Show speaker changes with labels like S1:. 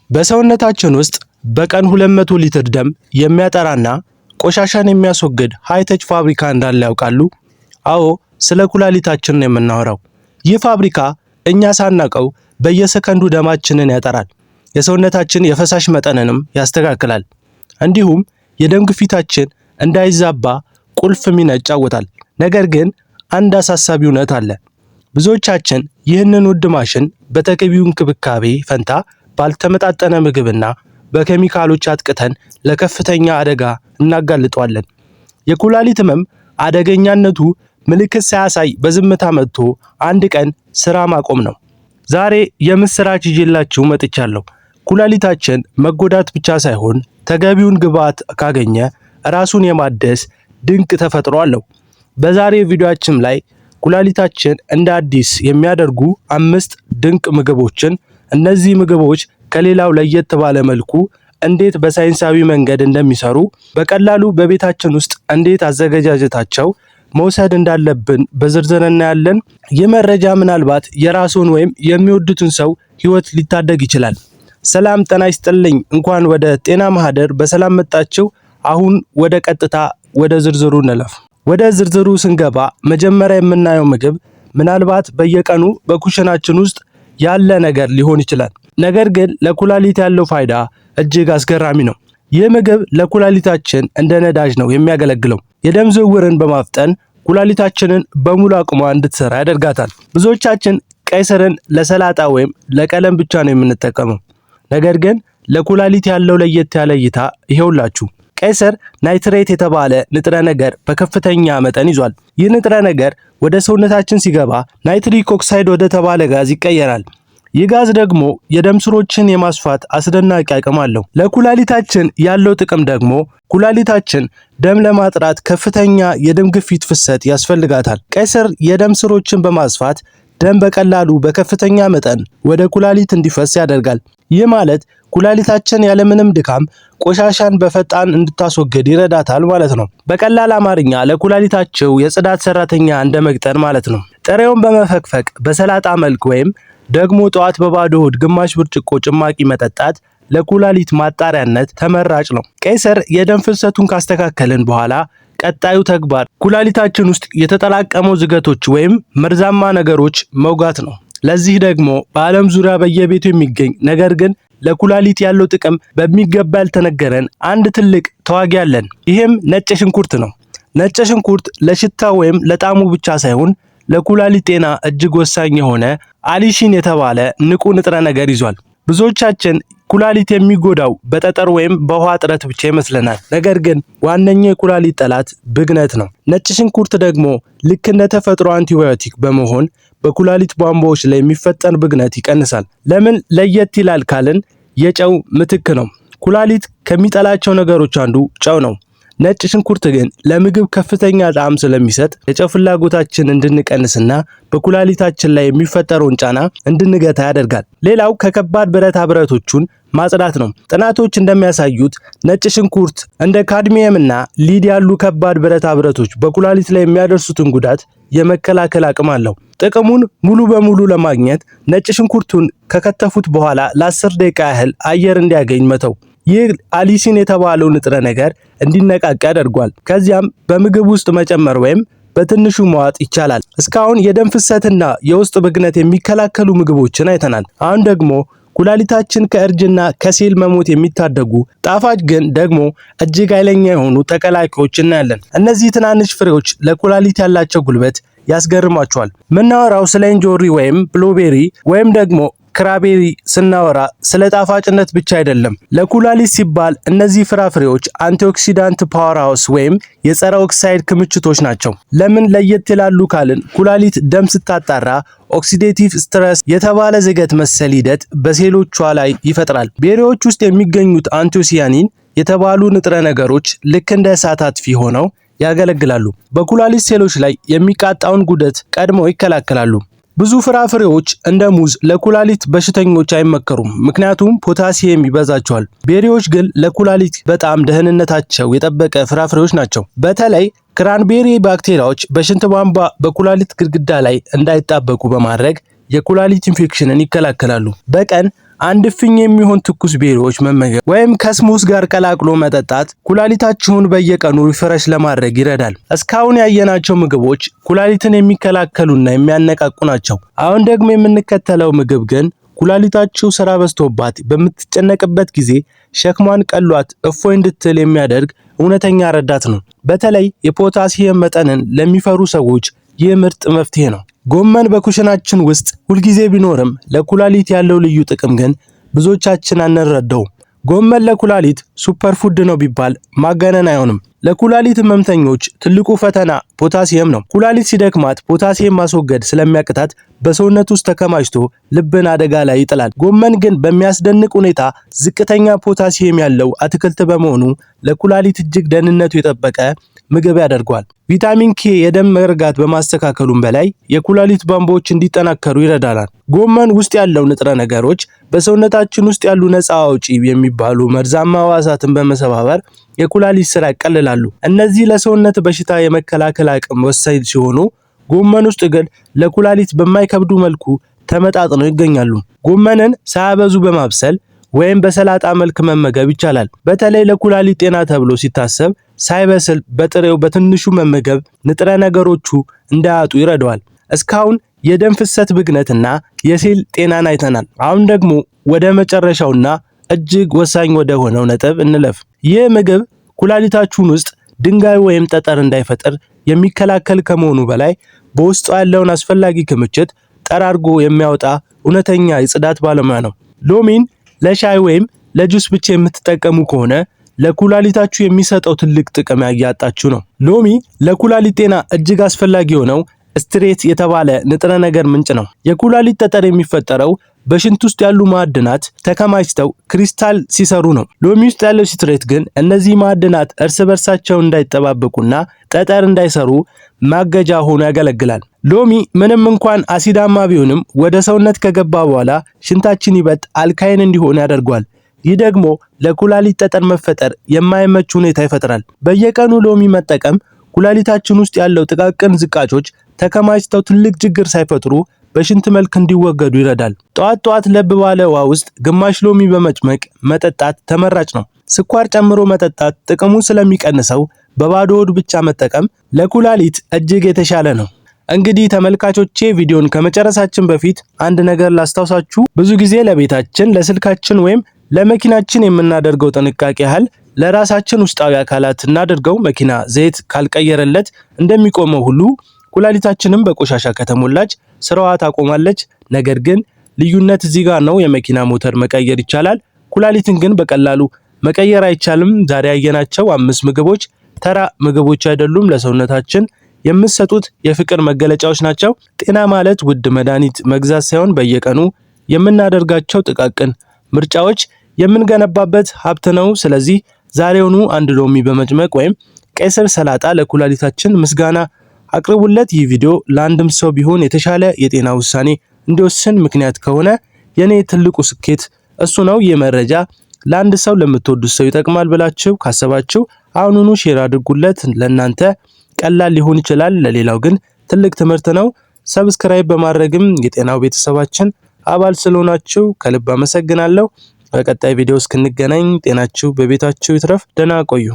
S1: በሰውነታችን ውስጥ በቀን 200 ሊትር ደም የሚያጠራና ቆሻሻን የሚያስወግድ ሃይተች ፋብሪካ እንዳለ ያውቃሉ? አዎ፣ ስለ ኩላሊታችን ነው የምናወራው። ይህ ፋብሪካ እኛ ሳናቀው በየሰከንዱ ደማችንን ያጠራል፣ የሰውነታችን የፈሳሽ መጠንንም ያስተካክላል፣ እንዲሁም የደም ግፊታችን እንዳይዛባ ቁልፍ ሚና ይጫወታል። ነገር ግን አንድ አሳሳቢ እውነት አለ። ብዙዎቻችን ይህንን ውድ ማሽን በተገቢው እንክብካቤ ፈንታ ባልተመጣጠነ ምግብና በኬሚካሎች አጥቅተን ለከፍተኛ አደጋ እናጋልጠዋለን። የኩላሊት ህመም አደገኛነቱ ምልክት ሳያሳይ በዝምታ መጥቶ አንድ ቀን ስራ ማቆም ነው። ዛሬ የምስራች ይዤላችሁ መጥቻለሁ። ኩላሊታችን መጎዳት ብቻ ሳይሆን ተገቢውን ግብዓት ካገኘ ራሱን የማደስ ድንቅ ተፈጥሮ አለው። በዛሬ ቪዲዮአችን ላይ ኩላሊታችን እንደ አዲስ የሚያደርጉ 5 ድንቅ ምግቦችን፣ እነዚህ ምግቦች ከሌላው ለየት ባለ መልኩ እንዴት በሳይንሳዊ መንገድ እንደሚሰሩ፣ በቀላሉ በቤታችን ውስጥ እንዴት አዘገጃጀታቸው መውሰድ እንዳለብን በዝርዝር እናያለን። ይህ መረጃ ምናልባት የራስዎን ወይም የሚወዱትን ሰው ህይወት ሊታደግ ይችላል። ሰላም ጤና ይስጥልኝ። እንኳን ወደ ጤና ማህደር በሰላም መጣችሁ። አሁን ወደ ዝርዝሩ እንለፍ። ወደ ዝርዝሩ ስንገባ መጀመሪያ የምናየው ምግብ ምናልባት በየቀኑ በኩሽናችን ውስጥ ያለ ነገር ሊሆን ይችላል። ነገር ግን ለኩላሊት ያለው ፋይዳ እጅግ አስገራሚ ነው። ይህ ምግብ ለኩላሊታችን እንደ ነዳጅ ነው የሚያገለግለው። የደም ዝውውርን በማፍጠን ኩላሊታችንን በሙሉ አቅሟ እንድትሰራ ያደርጋታል። ብዙዎቻችን ቀይ ስርን ለሰላጣ ወይም ለቀለም ብቻ ነው የምንጠቀመው። ነገር ግን ለኩላሊት ያለው ለየት ያለ እይታ ይሄውላችሁ። ቀይ ስር ናይትሬት የተባለ ንጥረ ነገር በከፍተኛ መጠን ይዟል። ይህ ንጥረ ነገር ወደ ሰውነታችን ሲገባ ናይትሪክ ኦክሳይድ ወደ ተባለ ጋዝ ይቀየራል። ይህ ጋዝ ደግሞ የደም ስሮችን የማስፋት አስደናቂ አቅም አለው። ለኩላሊታችን ያለው ጥቅም ደግሞ ኩላሊታችን ደም ለማጥራት ከፍተኛ የደም ግፊት ፍሰት ያስፈልጋታል። ቀይ ስር የደም ስሮችን በማስፋት ደም በቀላሉ በከፍተኛ መጠን ወደ ኩላሊት እንዲፈስ ያደርጋል። ይህ ማለት ኩላሊታችን ያለምንም ድካም ቆሻሻን በፈጣን እንድታስወግድ ይረዳታል ማለት ነው። በቀላል አማርኛ ለኩላሊታቸው የጽዳት ሰራተኛ እንደመቅጠር ማለት ነው። ጥሬውን በመፈቅፈቅ በሰላጣ መልክ ወይም ደግሞ ጠዋት በባዶ ሆድ ግማሽ ብርጭቆ ጭማቂ መጠጣት ለኩላሊት ማጣሪያነት ተመራጭ ነው። ቀይ ስር የደም ፍሰቱን ካስተካከልን በኋላ ቀጣዩ ተግባር ኩላሊታችን ውስጥ የተጠራቀሙ ዝገቶች ወይም መርዛማ ነገሮች መውጋት ነው። ለዚህ ደግሞ በዓለም ዙሪያ በየቤቱ የሚገኝ ነገር ግን ለኩላሊት ያለው ጥቅም በሚገባ ያልተነገረን አንድ ትልቅ ተዋጊ አለን። ይህም ነጭ ሽንኩርት ነው። ነጭ ሽንኩርት ለሽታ ወይም ለጣዕሙ ብቻ ሳይሆን ለኩላሊት ጤና እጅግ ወሳኝ የሆነ አሊሺን የተባለ ንቁ ንጥረ ነገር ይዟል። ብዙዎቻችን ኩላሊት የሚጎዳው በጠጠር ወይም በውሃ እጥረት ብቻ ይመስለናል። ነገር ግን ዋነኛው የኩላሊት ጠላት ብግነት ነው። ነጭ ሽንኩርት ደግሞ ልክ እንደ ተፈጥሮ አንቲባዮቲክ በመሆን በኩላሊት ቧንቧዎች ላይ የሚፈጠር ብግነት ይቀንሳል። ለምን ለየት ይላል ካልን የጨው ምትክ ነው። ኩላሊት ከሚጠላቸው ነገሮች አንዱ ጨው ነው። ነጭ ሽንኩርት ግን ለምግብ ከፍተኛ ጣዕም ስለሚሰጥ የጨው ፍላጎታችን እንድንቀንስና በኩላሊታችን ላይ የሚፈጠረውን ጫና እንድንገታ ያደርጋል። ሌላው ከከባድ ብረታ ብረቶቹን ማጽዳት ነው። ጥናቶች እንደሚያሳዩት ነጭ ሽንኩርት እንደ ካድሚየምና ሊድ ያሉ ከባድ ብረታ ብረቶች በኩላሊት ላይ የሚያደርሱትን ጉዳት የመከላከል አቅም አለው። ጥቅሙን ሙሉ በሙሉ ለማግኘት ነጭ ሽንኩርቱን ከከተፉት በኋላ ለ10 ደቂቃ ያህል አየር እንዲያገኝ መተው። ይህ አሊሲን የተባለው ንጥረ ነገር እንዲነቃቃ ያደርጓል። ከዚያም በምግብ ውስጥ መጨመር ወይም በትንሹ መዋጥ ይቻላል። እስካሁን የደም ፍሰትና የውስጥ ብግነት የሚከላከሉ ምግቦችን አይተናል። አሁን ደግሞ ኩላሊታችን ከእርጅና ከሴል መሞት የሚታደጉ ጣፋጭ ግን ደግሞ እጅግ ኃይለኛ የሆኑ ተከላካዮች እናያለን። እነዚህ ትናንሽ ፍሬዎች ለኩላሊት ያላቸው ጉልበት ያስገርማቸዋል። ምናወራው ስለ እንጆሪ ወይም ብሉቤሪ ወይም ደግሞ ክራቤሪ ስናወራ ስለ ጣፋጭነት ብቻ አይደለም። ለኩላሊት ሲባል እነዚህ ፍራፍሬዎች አንቲኦክሲዳንት ፓወርሃውስ ወይም የጸረ ኦክሳይድ ክምችቶች ናቸው። ለምን ለየት ይላሉ ካልን ኩላሊት ደም ስታጣራ ኦክሲዴቲቭ ስትረስ የተባለ ዝገት መሰል ሂደት በሴሎቿ ላይ ይፈጥራል። ቤሪዎች ውስጥ የሚገኙት አንቶሲያኒን የተባሉ ንጥረ ነገሮች ልክ እንደ እሳት አጥፊ ሆነው ያገለግላሉ። በኩላሊት ሴሎች ላይ የሚቃጣውን ጉዳት ቀድመው ይከላከላሉ። ብዙ ፍራፍሬዎች እንደ ሙዝ ለኩላሊት በሽተኞች አይመከሩም፣ ምክንያቱም ፖታሲየም ይበዛቸዋል። ቤሪዎች ግን ለኩላሊት በጣም ደህንነታቸው የጠበቀ ፍራፍሬዎች ናቸው። በተለይ ክራንቤሪ ባክቴሪያዎች በሽንት ቧንቧ በኩላሊት ግድግዳ ላይ እንዳይጣበቁ በማድረግ የኩላሊት ኢንፌክሽንን ይከላከላሉ። በቀን አንድ እፍኝ የሚሆን ትኩስ ቤሪዎች መመገብ ወይም ከስሙስ ጋር ቀላቅሎ መጠጣት ኩላሊታችሁን በየቀኑ ሪፍሬሽ ለማድረግ ይረዳል። እስካሁን ያየናቸው ምግቦች ኩላሊትን የሚከላከሉና የሚያነቃቁ ናቸው። አሁን ደግሞ የምንከተለው ምግብ ግን ኩላሊታችሁ ስራ በዝቶባት በምትጨነቅበት ጊዜ ሸክሟን ቀሏት እፎይ እንድትል የሚያደርግ እውነተኛ ረዳት ነው። በተለይ የፖታሲየም መጠንን ለሚፈሩ ሰዎች ይህ ምርጥ መፍትሄ ነው። ጎመን በኩሽናችን ውስጥ ሁልጊዜ ቢኖርም ለኩላሊት ያለው ልዩ ጥቅም ግን ብዙዎቻችን አንረዳውም። ጎመን ለኩላሊት ሱፐር ፉድ ነው ቢባል ማጋነን አይሆንም። ለኩላሊት ህመምተኞች ትልቁ ፈተና ፖታሲየም ነው። ኩላሊት ሲደክማት ፖታሲየም ማስወገድ ስለሚያቅታት በሰውነት ውስጥ ተከማችቶ ልብን አደጋ ላይ ይጥላል። ጎመን ግን በሚያስደንቅ ሁኔታ ዝቅተኛ ፖታሲየም ያለው አትክልት በመሆኑ ለኩላሊት እጅግ ደህንነቱ የጠበቀ ምግብ ያደርገዋል። ቪታሚን ኬ የደም መርጋት በማስተካከሉም በላይ የኩላሊት ቧንቧዎች እንዲጠናከሩ ይረዳናል። ጎመን ውስጥ ያለው ንጥረ ነገሮች በሰውነታችን ውስጥ ያሉ ነፃ አውጪ የሚባሉ መርዛማ ህዋሳትን በመሰባበር የኩላሊት ስራ ያቀልላሉ። እነዚህ ለሰውነት በሽታ የመከላከል አቅም ወሳኝ ሲሆኑ ጎመን ውስጥ ግን ለኩላሊት በማይከብዱ መልኩ ተመጣጥነው ይገኛሉ። ጎመንን ሳያበዙ በማብሰል ወይም በሰላጣ መልክ መመገብ ይቻላል። በተለይ ለኩላሊት ጤና ተብሎ ሲታሰብ ሳይበስል በጥሬው በትንሹ መመገብ ንጥረ ነገሮቹ እንዳያጡ ይረዳዋል። እስካሁን የደም ፍሰት ብግነትና የሴል ጤናን አይተናል። አሁን ደግሞ ወደ መጨረሻውና እጅግ ወሳኝ ወደ ሆነው ነጥብ እንለፍ። ይህ ምግብ ኩላሊታችሁን ውስጥ ድንጋይ ወይም ጠጠር እንዳይፈጠር የሚከላከል ከመሆኑ በላይ በውስጡ ያለውን አስፈላጊ ክምችት ጠራርጎ የሚያወጣ እውነተኛ የጽዳት ባለሙያ ነው። ሎሚን ለሻይ ወይም ለጁስ ብቻ የምትጠቀሙ ከሆነ ለኩላሊታችሁ የሚሰጠው ትልቅ ጥቅም ያያጣችሁ ነው። ሎሚ ለኩላሊት ጤና እጅግ አስፈላጊ የሆነው ስትሬት የተባለ ንጥረ ነገር ምንጭ ነው። የኩላሊት ጠጠር የሚፈጠረው በሽንት ውስጥ ያሉ ማዕድናት ተከማችተው ክሪስታል ሲሰሩ ነው። ሎሚ ውስጥ ያለው ስትሬት ግን እነዚህ ማዕድናት እርስ በርሳቸው እንዳይጠባበቁና ጠጠር እንዳይሰሩ ማገጃ ሆኖ ያገለግላል። ሎሚ ምንም እንኳን አሲዳማ ቢሆንም ወደ ሰውነት ከገባ በኋላ ሽንታችን ይበልጥ አልካይን እንዲሆን ያደርገዋል። ይህ ደግሞ ለኩላሊት ጠጠር መፈጠር የማይመች ሁኔታ ይፈጥራል። በየቀኑ ሎሚ መጠቀም ኩላሊታችን ውስጥ ያለው ጥቃቅን ዝቃጮች ተከማችተው ትልቅ ችግር ሳይፈጥሩ በሽንት መልክ እንዲወገዱ ይረዳል። ጠዋት ጠዋት ለብ ባለ ውሃ ውስጥ ግማሽ ሎሚ በመጭመቅ መጠጣት ተመራጭ ነው። ስኳር ጨምሮ መጠጣት ጥቅሙን ስለሚቀንሰው በባዶ ሆድ ብቻ መጠቀም ለኩላሊት እጅግ የተሻለ ነው። እንግዲህ ተመልካቾቼ ቪዲዮን ከመጨረሳችን በፊት አንድ ነገር ላስታውሳችሁ። ብዙ ጊዜ ለቤታችን፣ ለስልካችን ወይም ለመኪናችን የምናደርገው ጥንቃቄ ያህል ለራሳችን ውስጣዊ አካላት እናደርገው። መኪና ዘይት ካልቀየረለት እንደሚቆመው ሁሉ ኩላሊታችንም በቆሻሻ ከተሞላች ስራዋ ታቆማለች። ነገር ግን ልዩነት እዚህ ጋር ነው። የመኪና ሞተር መቀየር ይቻላል፣ ኩላሊትን ግን በቀላሉ መቀየር አይቻልም። ዛሬ ያየናቸው 5 ምግቦች ተራ ምግቦች አይደሉም። ለሰውነታችን የምትሰጡት የፍቅር መገለጫዎች ናቸው። ጤና ማለት ውድ መድኃኒት መግዛት ሳይሆን በየቀኑ የምናደርጋቸው ጥቃቅን ምርጫዎች የምንገነባበት ሀብት ነው። ስለዚህ ዛሬውኑ አንድ ሎሚ በመጭመቅ ወይም ቀይ ስር ሰላጣ ለኩላሊታችን ምስጋና አቅርቡለት። ይህ ቪዲዮ ለአንድም ሰው ቢሆን የተሻለ የጤና ውሳኔ እንዲወስን ምክንያት ከሆነ የኔ ትልቁ ስኬት እሱ ነው። ይህ መረጃ ለአንድ ሰው ለምትወዱት ሰው ይጠቅማል ብላችሁ ካሰባችሁ አሁኑኑ ሼር አድርጉለት። ለእናንተ ቀላል ሊሆን ይችላል፣ ለሌላው ግን ትልቅ ትምህርት ነው። ሰብስክራይብ በማድረግም የጤናው ቤተሰባችን አባል ስለሆናችሁ ከልብ አመሰግናለሁ። በቀጣይ ቪዲዮ እስክንገናኝ ጤናችሁ በቤታችሁ ይትረፍ። ደህና ቆዩ።